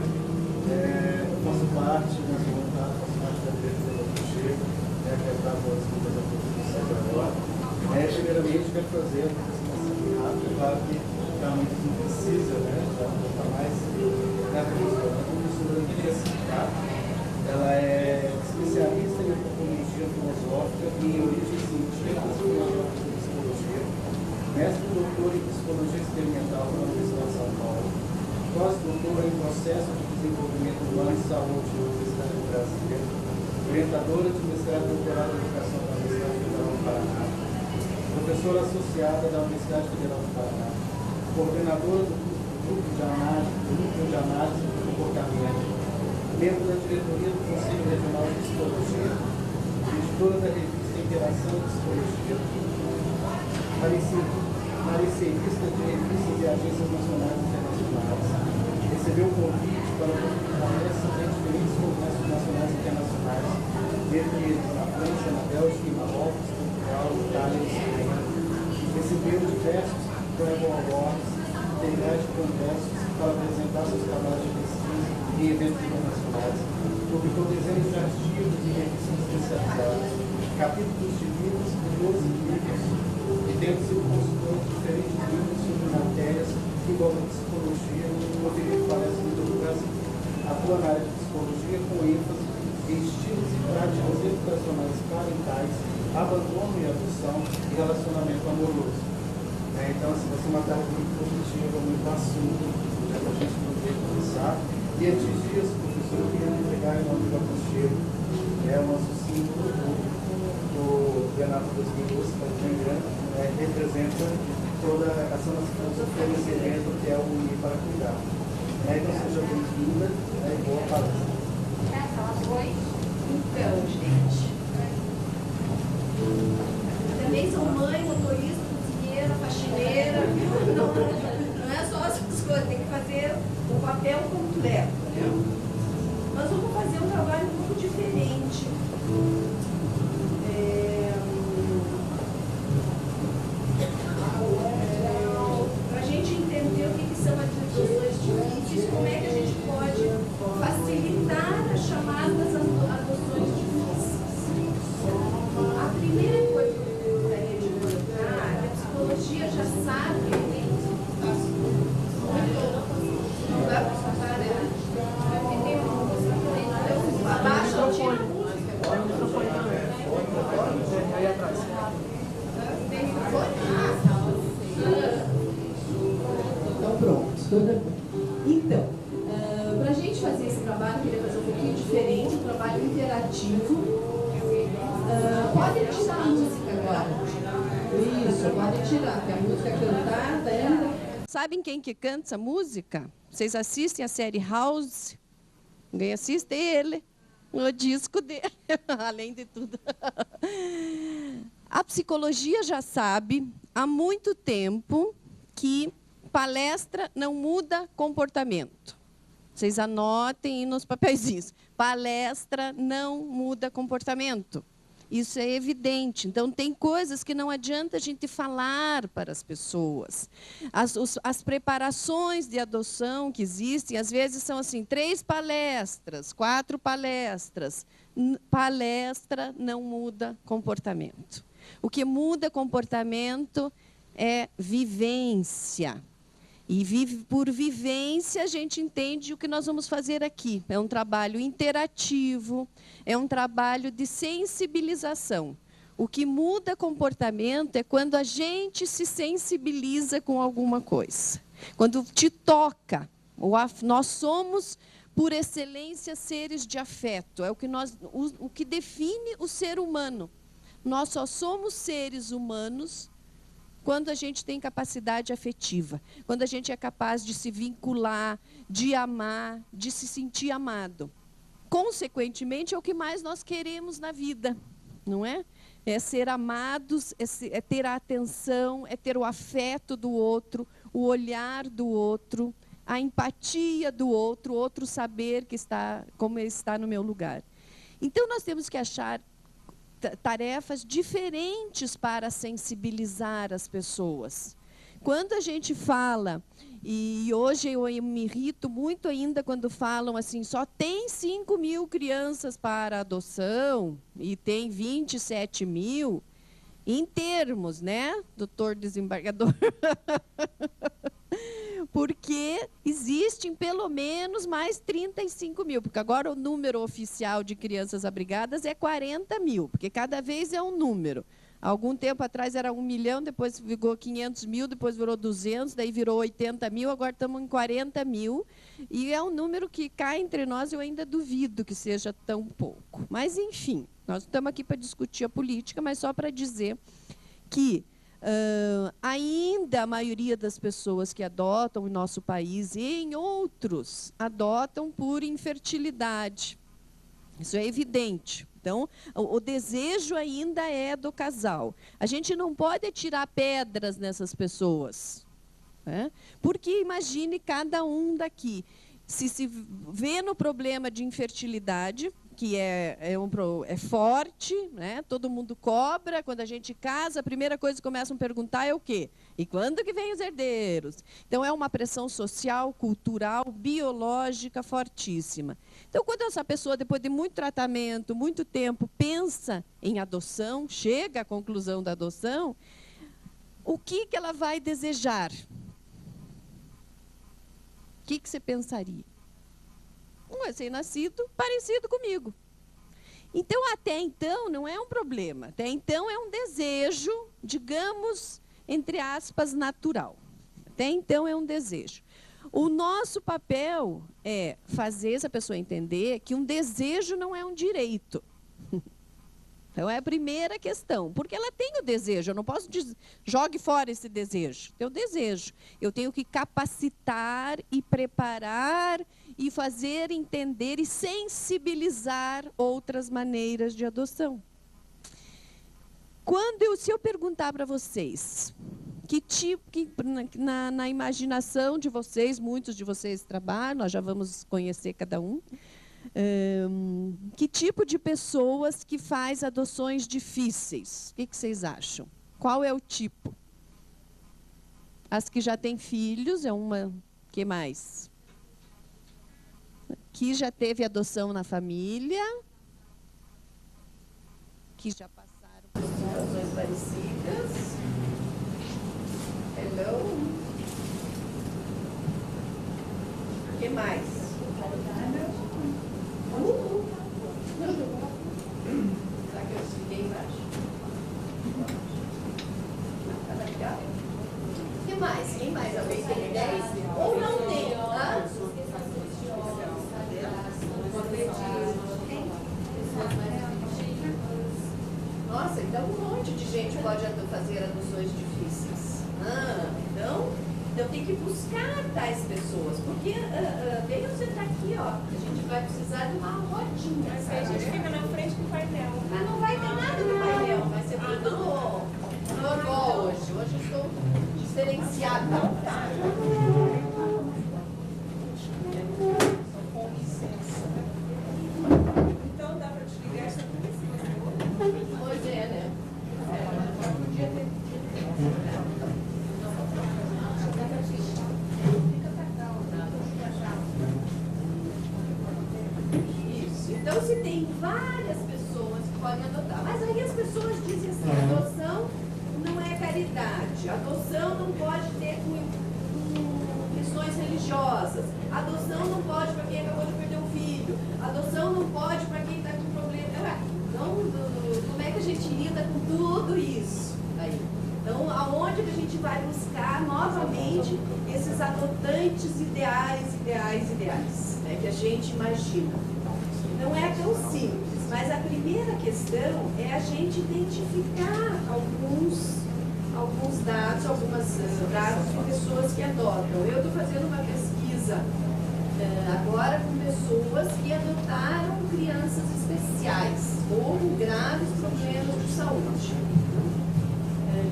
psicologia. Eu faço parte, faço parte da direção do Chego, que está com as coisas do site agora. Primeiramente, quero fazer uma apresentação rápida, claro que realmente não precisa, né? Já está mais na professora. A professora Andressa, ela é especialista em antropologia filosófica e em origens científicas da psicologia, mestre e doutor em psicologia experimental pela Universidade de São Paulo, pós-doutora em processo de desenvolvimento humano e saúde da Universidade de Brasília, orientadora de mestrado e doutorado em educação da Universidade Federal do Paraná, professora associada da Universidade Federal do Paraná, coordenadora do grupo de análise do comportamento, membro da diretoria do Conselho Regional de Psicologia, editora da revista Interação de Psicologia, parecerista de revistas e agências nacionais e internacionais. Recebeu convite para palestras em diferentes congressos nacionais e internacionais, dentre eles na França, na Bélgica, em Marrocos, Portugal, Itália e Espanha. Recebeu diversos Travel Awards, integrais de congressos para apresentar seus trabalhos de pesquisa em eventos internacionais. Publicou dezenas de artigos e revistas especializadas, capítulos de livros e 12 livros, e tendo sido consultor de diferentes livros sobre matérias que envolvem psicologia, proferido palestras em todo o Brasil. Atua na área de psicologia com ênfase em estilos e práticas educacionais parentais, abandono e adoção e relacionamento amoroso. Então, assim, vai ser uma tarde muito positiva, muito assunto, já que a gente não veio conversar. E antes disso, professor, eu queria entregar em nome do Aconchego, o nosso símbolo do Bienal 2012, que representa toda essa nossa filosofia desse evento, que é o Unir para Cuidar. Então, seja bem-vinda e boa palestra. Oi? Então, gente, também sou mãe, motorista, cozinheira, faxineira, não é só essas coisas, tem que fazer o papel completo, né? Nós vamos fazer um trabalho um pouco diferente. Para a gente entender o que são as adoções difíceis, como é que a gente pode facilitar a chamada das adoções difíceis. A primeira coisa que eu gostaria de colocar é que a psicologia já sabe. Não dá para passar, né? Abaixa, tira a música. Aí atrás. Então pronto. Então, para a gente fazer esse trabalho, eu queria fazer um pouquinho diferente, um trabalho interativo. Pode tirar a música agora. Isso, pode tirar, porque a música é cantada ainda. Sabem quem que canta essa música? Vocês assistem a série House? Ninguém assiste ele, o disco dele, além de tudo. A psicologia já sabe há muito tempo que palestra não muda comportamento. Vocês anotem nos papeizinhos. Palestra não muda comportamento. Isso é evidente. Então, tem coisas que não adianta a gente falar para as pessoas. As preparações de adoção que existem, às vezes, são assim, 3 palestras, 4 palestras. Palestra não muda comportamento. O que muda comportamento é vivência. E por vivência a gente entende o que nós vamos fazer aqui. É um trabalho interativo, é um trabalho de sensibilização. O que muda comportamento é quando a gente se sensibiliza com alguma coisa. Quando te toca. Nós somos, por excelência, seres de afeto. É o que define o ser humano. Nós só somos seres humanos quando a gente tem capacidade afetiva, quando a gente é capaz de se vincular, de amar, de se sentir amado. Consequentemente, é o que mais nós queremos na vida, não é? É ser amados, é ter a atenção, é ter o afeto do outro, o olhar do outro, a empatia do outro, o outro saber que como ele está no meu lugar. Então, nós temos que achar tarefas diferentes para sensibilizar as pessoas. Quando a gente fala, e hoje eu me irrito muito ainda quando falam assim, só tem 5.000 crianças para adoção e tem 27.000, em termos, né, doutor desembargador? Porque existem pelo menos mais 35.000, porque agora o número oficial de crianças abrigadas é 40.000, porque cada vez é um número. Algum tempo atrás era 1 milhão, depois virou 500.000, depois virou 200, daí virou 80.000, agora estamos em 40.000. E é um número que cá entre nós eu ainda duvido que seja tão pouco. Mas, enfim, nós estamos aqui para discutir a política, mas só para dizer que ainda a maioria das pessoas que adotam em nosso país e em outros adotam por infertilidade. Isso é evidente. Então, o desejo ainda é do casal. A gente não pode tirar pedras nessas pessoas, né? Porque imagine cada um daqui, se vê no problema de infertilidade, que é forte, né? Todo mundo cobra. Quando a gente casa, a primeira coisa que começam a perguntar é o quê? E quando que vem os herdeiros? Então, é uma pressão social, cultural, biológica fortíssima. Então, quando essa pessoa, depois de muito tratamento, muito tempo, pensa em adoção, chega à conclusão da adoção, o que ela vai desejar? O que você pensaria? Um recém-nascido parecido comigo. Então, até então, não é um problema. Até então, é um desejo, digamos, entre aspas, natural. Até então, é um desejo. O nosso papel é fazer essa pessoa entender que um desejo não é um direito. Então, é a primeira questão. Porque ela tem o desejo. Eu não posso dizer, jogue fora esse desejo. Tem o desejo. Eu tenho que capacitar e preparar e fazer entender e sensibilizar outras maneiras de adoção. Se eu perguntar para vocês, que tipo, na imaginação de vocês, muitos de vocês trabalham, nós já vamos conhecer cada um, que tipo de pessoas que faz adoções difíceis? O que vocês acham? Qual é o tipo? As que já têm filhos, é uma... que mais? Que já teve adoção na família, que já passaram por situações parecidas. Hello? O que mais? Será que eu fiquei embaixo? Tá legal? O que mais? Quem mais? Alguém tem ideia? Ou não tem? Nossa, então um monte de gente pode fazer adoções difíceis. Então tem que buscar tais pessoas, porque bem você está aqui, ó, a gente vai precisar de uma rodinha. Mas a gente fica na frente do painel. Mas não vai ter nada no painel, vai ser tudo normal hoje. Hoje eu estou diferenciada. Com licença. Então dá para desligar essa coisa. Pois é, né? Podia ter. Isso. Então, se tem várias pessoas que podem adotar, mas aí as pessoas dizem assim, adoção não é caridade, adoção não pode ter com questões religiosas, adoção não pode para quem acabou de perder um filho, adoção não pode para quem está com problema. Então, como é que a gente lida com tudo isso aí? Então, aonde que a gente vai buscar novamente esses adotantes ideais, né, que a gente imagina? Não é tão simples, mas a primeira questão é a gente identificar alguns dados, dados de pessoas que adotam. Eu estou fazendo uma pesquisa agora com pessoas que adotaram crianças especiais ou com graves problemas de saúde.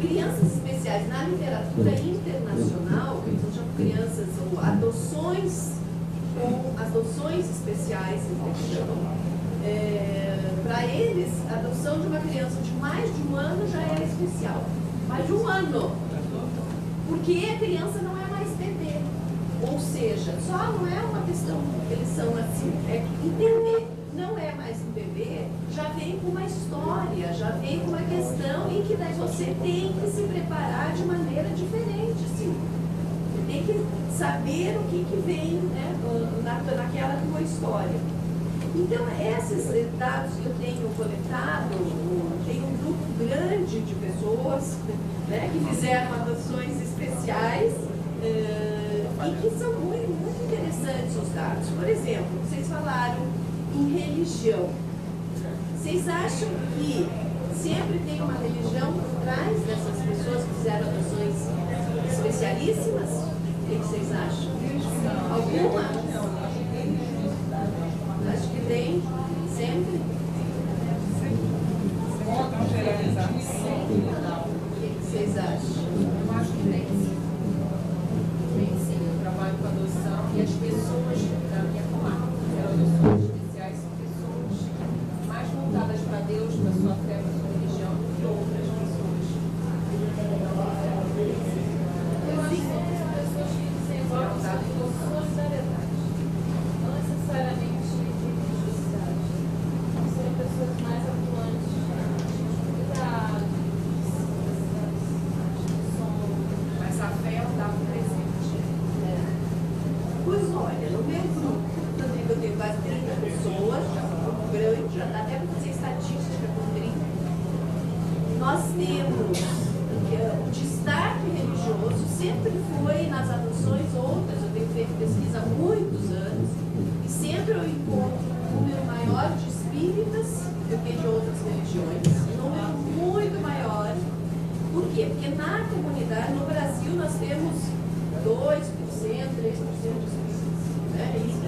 Crianças especiais na literatura internacional, eles chamam crianças ou adoções especiais, para eles, a adoção de uma criança de mais de um ano já é especial. Mais de um ano. Porque a criança não é mais bebê. Ou seja, só não é uma questão que eles são assim, é entender, não é mais um bebê, já vem com uma história, já vem com uma questão em que daí você tem que se preparar de maneira diferente, sim. Você tem que saber o que vem, né, naquela tua história. Então, esses dados que eu tenho coletado, tem um grupo grande de pessoas, né, que fizeram adoções especiais e que são muito, muito interessantes os dados. Por exemplo, vocês falaram em religião. Vocês acham que sempre tem uma religião por trás dessas pessoas que fizeram adoções especialíssimas? O que vocês acham? Alguma? Acho que tem, sempre. Não generalizar. O que vocês acham? Eu acho que tem sim. Tem sim. Eu trabalho com adoção e as pessoas da minha comarca que fizeram adoções especiais são pessoas mais voltadas para Deus, para sua fé, para sua religião, do que outras pessoas. Eu acho que são pessoas que desenvolvem solidariedade. Não necessariamente de religiosidade. São pessoas mais atuantes, cuidados, Mas a fé é um dado presente. Pois olha, no meu grupo, também eu tenho quase 30 pessoas, já é um grupo grande, já dá até para fazer estatística com 30. Nós temos o destaque religioso, sempre foi nas adoções outras, eu tenho feito pesquisa há muitos anos, e sempre eu encontro um número maior de espíritas do que de outras religiões, um número muito maior. Por quê? Porque na comunidade, no Brasil, nós temos 2%, 3% de espíritas, né? E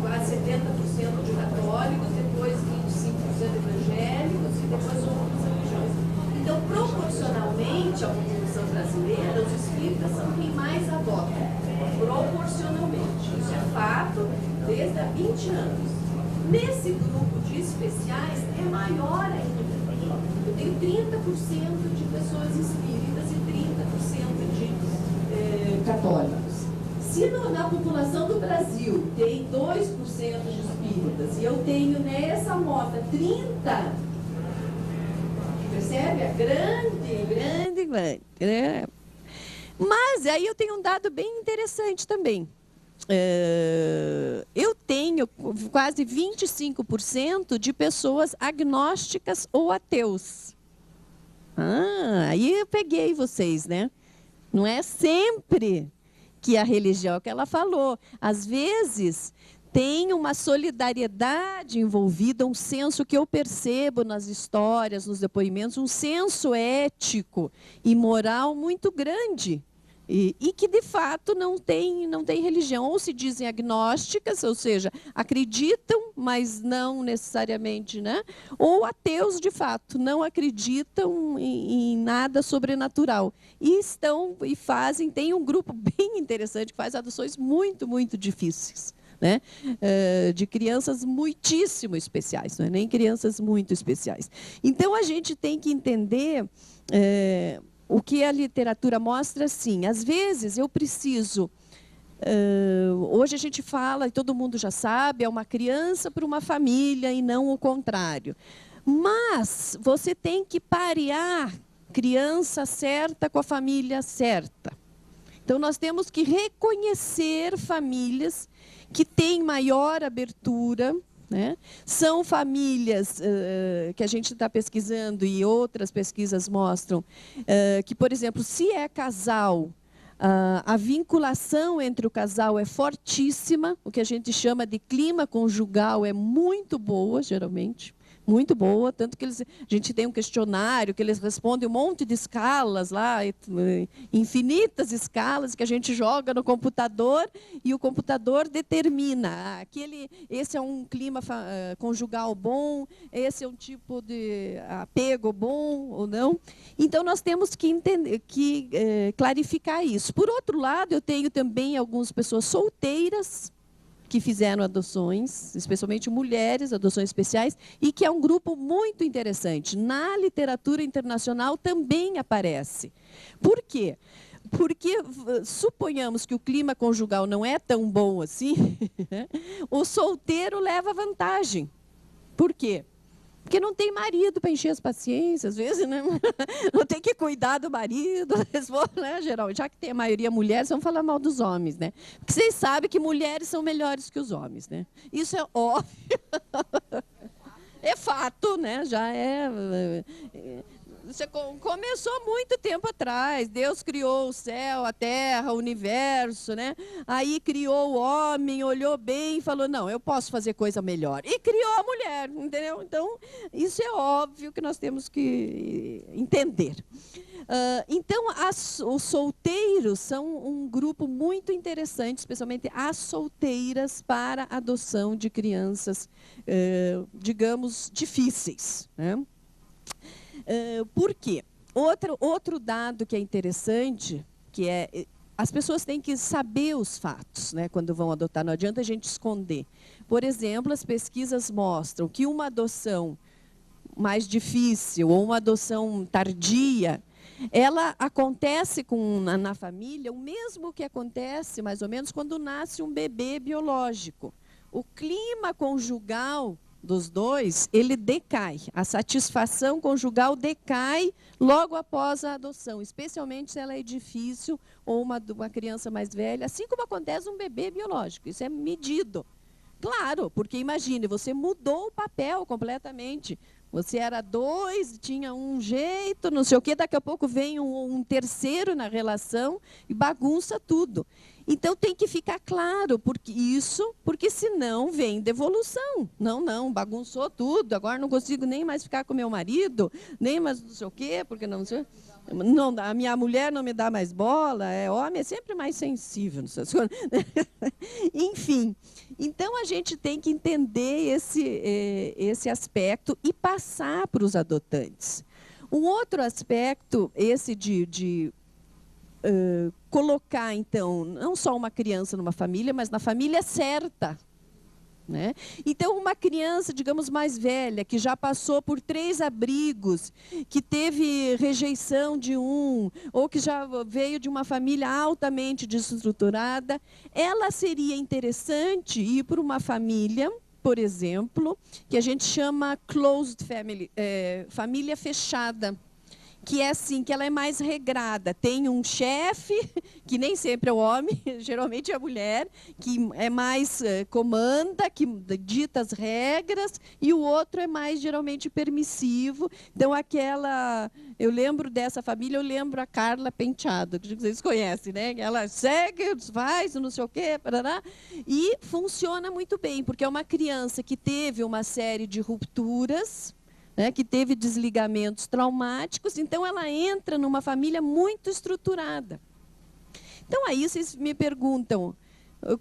quase 70% de católicos, depois 25% evangélicos e depois outras religiões. Então, proporcionalmente à população brasileira, os espíritas são quem mais adota. Proporcionalmente. Isso é fato desde há 20 anos. Nesse grupo de especiais é maior ainda. Eu tenho 30% de pessoas espíritas e 30% de católicos. Se na população do Brasil tem 2% de espíritas e eu tenho nessa amostra 30%, percebe? É grande. Né? Mas aí eu tenho um dado bem interessante também. Eu tenho quase 25% de pessoas agnósticas ou ateus. Aí eu peguei vocês, né? Não é sempre que a religião que ela falou. Às vezes tem uma solidariedade envolvida, um senso que eu percebo nas histórias, nos depoimentos, um senso ético e moral muito grande. E que, de fato, não tem religião. Ou se dizem agnósticas, ou seja, acreditam, mas não necessariamente, né? Ou ateus, de fato, não acreditam em nada sobrenatural. E fazem, tem um grupo bem interessante que faz adoções muito, muito difíceis, né? De crianças muitíssimo especiais, não é nem crianças muito especiais. Então, a gente tem que entender... o que a literatura mostra, sim. Às vezes, eu preciso... hoje a gente fala, e todo mundo já sabe, é uma criança para uma família e não o contrário. Mas você tem que parear criança certa com a família certa. Então, nós temos que reconhecer famílias que têm maior abertura, né? São famílias que a gente está pesquisando e outras pesquisas mostram que, por exemplo, se é casal, a vinculação entre o casal é fortíssima, o que a gente chama de clima conjugal é muito boa, geralmente. Muito boa, tanto que a gente tem um questionário que eles respondem um monte de escalas lá, infinitas escalas que a gente joga no computador e o computador determina. Esse é um clima conjugal bom, esse é um tipo de apego bom ou não. Então, nós temos que clarificar isso. Por outro lado, eu tenho também algumas pessoas solteiras, que fizeram adoções, especialmente mulheres, adoções especiais, e que é um grupo muito interessante. Na literatura internacional também aparece. Por quê? Porque suponhamos que o clima conjugal não é tão bom assim, o solteiro leva vantagem. Por quê? Porque não tem marido para encher as paciências, às vezes, né? Não tem que cuidar do marido, né, geral. Já que tem a maioria mulheres, vamos falar mal dos homens, né? Porque vocês sabem que mulheres são melhores que os homens, né? Isso é óbvio. É fato, né? Já é. Você começou muito tempo atrás. Deus criou o céu, a terra, o universo, né? Aí criou o homem, olhou bem e falou: não, eu posso fazer coisa melhor. E criou a mulher, entendeu? Então, isso é óbvio que nós temos que entender. Então, os solteiros são um grupo muito interessante, especialmente as solteiras, para a adoção de crianças, digamos, difíceis, né? Por quê? Outro dado que é interessante, que é as pessoas têm que saber os fatos, né, quando vão adotar, não adianta a gente esconder. Por exemplo, as pesquisas mostram que uma adoção mais difícil ou uma adoção tardia, ela acontece na família o mesmo que acontece, mais ou menos, quando nasce um bebê biológico. O clima conjugal dos dois, ele decai. A satisfação conjugal decai logo após a adoção, especialmente se ela é difícil ou uma criança mais velha, assim como acontece um bebê biológico. Isso é medido. Claro, porque imagine, você mudou o papel completamente. Você era dois, tinha um jeito, não sei o quê, daqui a pouco vem um terceiro na relação e bagunça tudo. Então, tem que ficar claro porque senão vem devolução. Não, bagunçou tudo, agora não consigo nem mais ficar com meu marido, nem mais não sei o quê, porque não sei... Não, a minha mulher não me dá mais bola, homem é sempre mais sensível. Enfim, então a gente tem que entender esse aspecto e passar para os adotantes. Um outro aspecto, esse de colocar, então, não só uma criança numa família, mas na família certa. Né? Então, uma criança, digamos, mais velha, que já passou por 3 abrigos, que teve rejeição de um, ou que já veio de uma família altamente desestruturada, ela seria interessante ir para uma família, por exemplo, que a gente chama closed family, família fechada. Que é assim, que ela é mais regrada. Tem um chefe, que nem sempre é o homem, geralmente é a mulher, que é mais comanda, que dita as regras, e o outro é mais geralmente permissivo. Então, eu lembro dessa família, eu lembro a Carla Penteado, que vocês conhecem, né? Ela segue, faz, não sei o quê, parará, e funciona muito bem, porque é uma criança que teve uma série de rupturas, né, que teve desligamentos traumáticos, então ela entra numa família muito estruturada. Então, aí vocês me perguntam,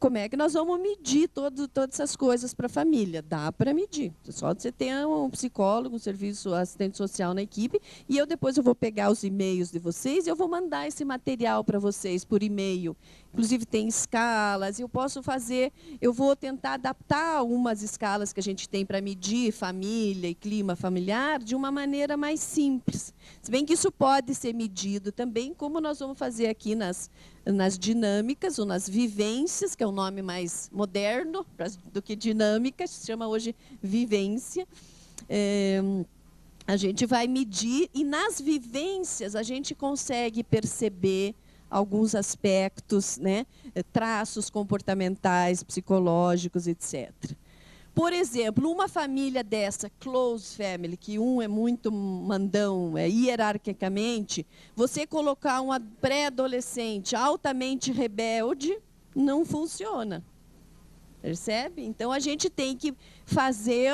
como é que nós vamos medir todas essas coisas para a família? Dá para medir. Só você tem um psicólogo, um serviço assistente social na equipe, e depois eu vou pegar os e-mails de vocês e eu vou mandar esse material para vocês por e-mail. Inclusive, tem escalas, eu vou tentar adaptar algumas escalas que a gente tem para medir família e clima familiar de uma maneira mais simples. Se bem que isso pode ser medido também, como nós vamos fazer aqui nas dinâmicas ou nas vivências, que é um nome mais moderno do que dinâmica, se chama hoje vivência. A gente vai medir e nas vivências a gente consegue perceber alguns aspectos, né, traços comportamentais, psicológicos, etc. Por exemplo, uma família dessa, close family, que um é muito mandão, hierarquicamente, você colocar uma pré-adolescente altamente rebelde, não funciona. Percebe? Então, a gente tem que fazer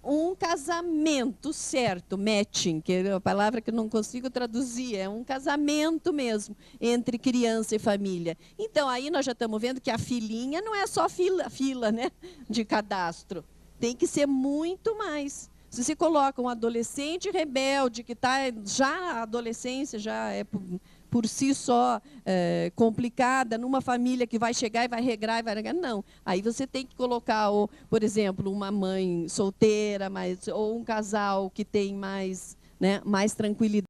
um casamento certo, matching, que é a palavra que eu não consigo traduzir, é um casamento mesmo, entre criança e família. Então, aí nós já estamos vendo que a filhinha não é só fila, né, de cadastro, tem que ser muito mais. Se você coloca um adolescente rebelde, que está já a adolescência, já é por si só complicada, numa família que vai chegar e vai regrar, não. Aí você tem que colocar, por exemplo, uma mãe solteira, ou um casal que tem mais, né, mais tranquilidade.